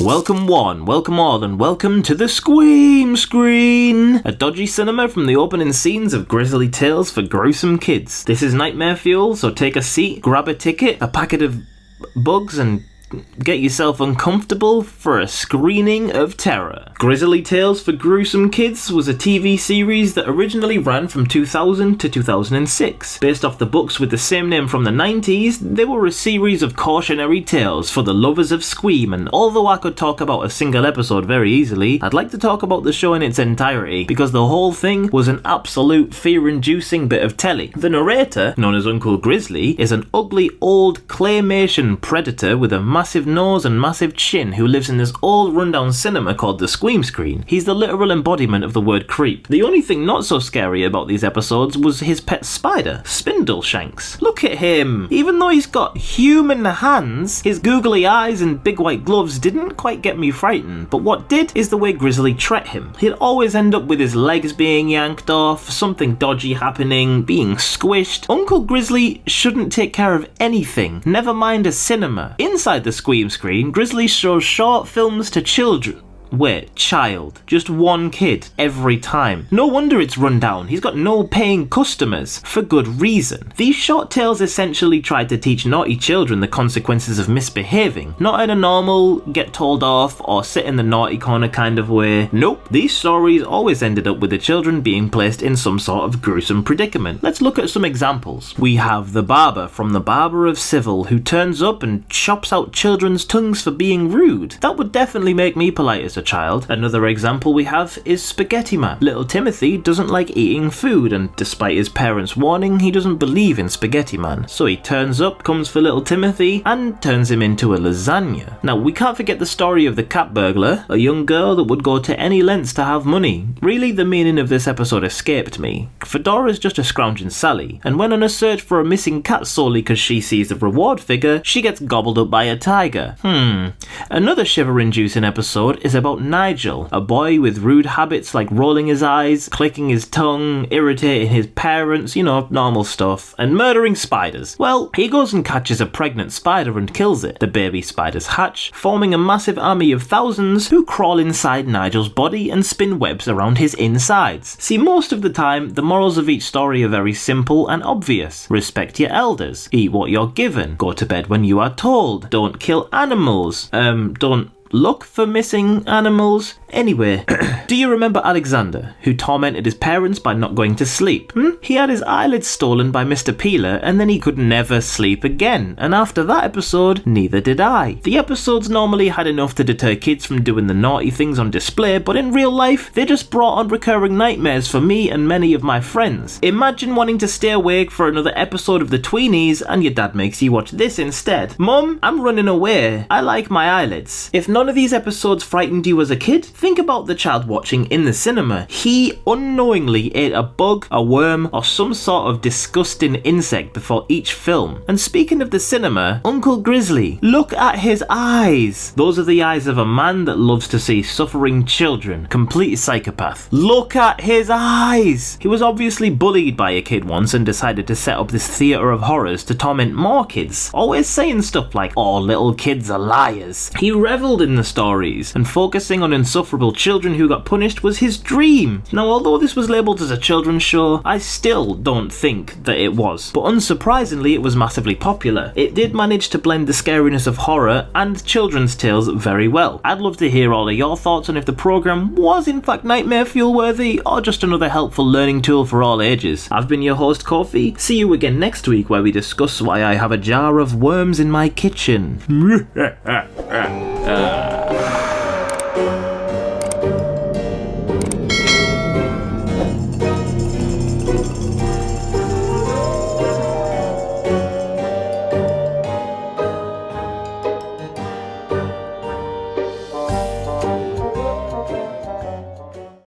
Welcome one, welcome all, and welcome to the Squeam Screen, a dodgy cinema from the opening scenes of Grizzly Tales for Gruesome Kids. This is nightmare fuel, so take a seat, grab a ticket, a packet of bugs, and get yourself uncomfortable for a screening of terror. Grizzly Tales for Gruesome Kids was a TV series that originally ran from 2000 to 2006. Based off the books with the same name from the 90s, they were a series of cautionary tales for the lovers of Squeam, and although I could talk about a single episode very easily, I'd like to talk about the show in its entirety, because the whole thing was an absolute fear-inducing bit of telly. The narrator, known as Uncle Grizzly, is an ugly old claymation predator with a massive nose and massive chin who lives in this old rundown cinema called the Squeam Screen. He's the literal embodiment of the word creep. The only thing not so scary about these episodes was his pet spider, Spindleshanks. Look at him! Even though he's got human hands, his googly eyes and big white gloves didn't quite get me frightened, but what did is the way Grizzly treated him. He'd always end up with his legs being yanked off, something dodgy happening, being squished. Uncle Grizzly shouldn't take care of anything, never mind a cinema. Inside the Squeam Screen, Grizzly shows short films to children. Wait, child. Just one kid every time. No wonder it's run down. He's got no paying customers. For good reason. These short tales essentially tried to teach naughty children the consequences of misbehaving. Not in a normal, get told off or sit in the naughty corner kind of way. Nope. These stories always ended up with the children being placed in some sort of gruesome predicament. Let's look at some examples. We have the barber from the Barber of Civil who turns up and chops out children's tongues for being rude. That would definitely make me polite as a child. Another example we have is Spaghetti Man. Little Timothy doesn't like eating food, and despite his parents' warning, he doesn't believe in Spaghetti Man. So he turns up, comes for little Timothy, and turns him into a lasagna. Now, we can't forget the story of the cat burglar, a young girl that would go to any lengths to have money. Really, the meaning of this episode escaped me. Fedora's just a scrounging Sally, and when on a search for a missing cat solely because she sees the reward figure, she gets gobbled up by a tiger. Another shiver-inducing episode is about Nigel, a boy with rude habits like rolling his eyes, clicking his tongue, irritating his parents, you know, normal stuff, and murdering spiders. Well, he goes and catches a pregnant spider and kills it. The baby spiders hatch, forming a massive army of thousands who crawl inside Nigel's body and spin webs around his insides. See, most of the time, the morals of each story are very simple and obvious. Respect your elders, eat what you're given, go to bed when you are told, don't kill animals, don't look for missing animals. Anyway, do you remember Alexander, who tormented his parents by not going to sleep? He had his eyelids stolen by Mr. Peeler and then he could never sleep again, and after that episode, neither did I. The episodes normally had enough to deter kids from doing the naughty things on display, but in real life, they just brought on recurring nightmares for me and many of my friends. Imagine wanting to stay awake for another episode of the Tweenies and your dad makes you watch this instead. Mum, I'm running away. I like my eyelids. If none of these episodes frightened you as a kid, think about the child watching in the cinema. He unknowingly ate a bug, a worm, or some sort of disgusting insect before each film. And speaking of the cinema, Uncle Grizzly, look at his eyes. Those are the eyes of a man that loves to see suffering children. Complete psychopath. Look at his eyes. He was obviously bullied by a kid once and decided to set up this theatre of horrors to torment more kids, always saying stuff like, "All little kids are liars." He revelled in the stories, and focusing on insufferable children who got punished was his dream. Now, although this was labelled as a children's show, I still don't think that it was. But unsurprisingly, it was massively popular. It did manage to blend the scariness of horror and children's tales very well. I'd love to hear all of your thoughts on if the programme was in fact nightmare fuel worthy, or just another helpful learning tool for all ages. I've been your host, Kofi. See you again next week where we discuss why I have a jar of worms in my kitchen.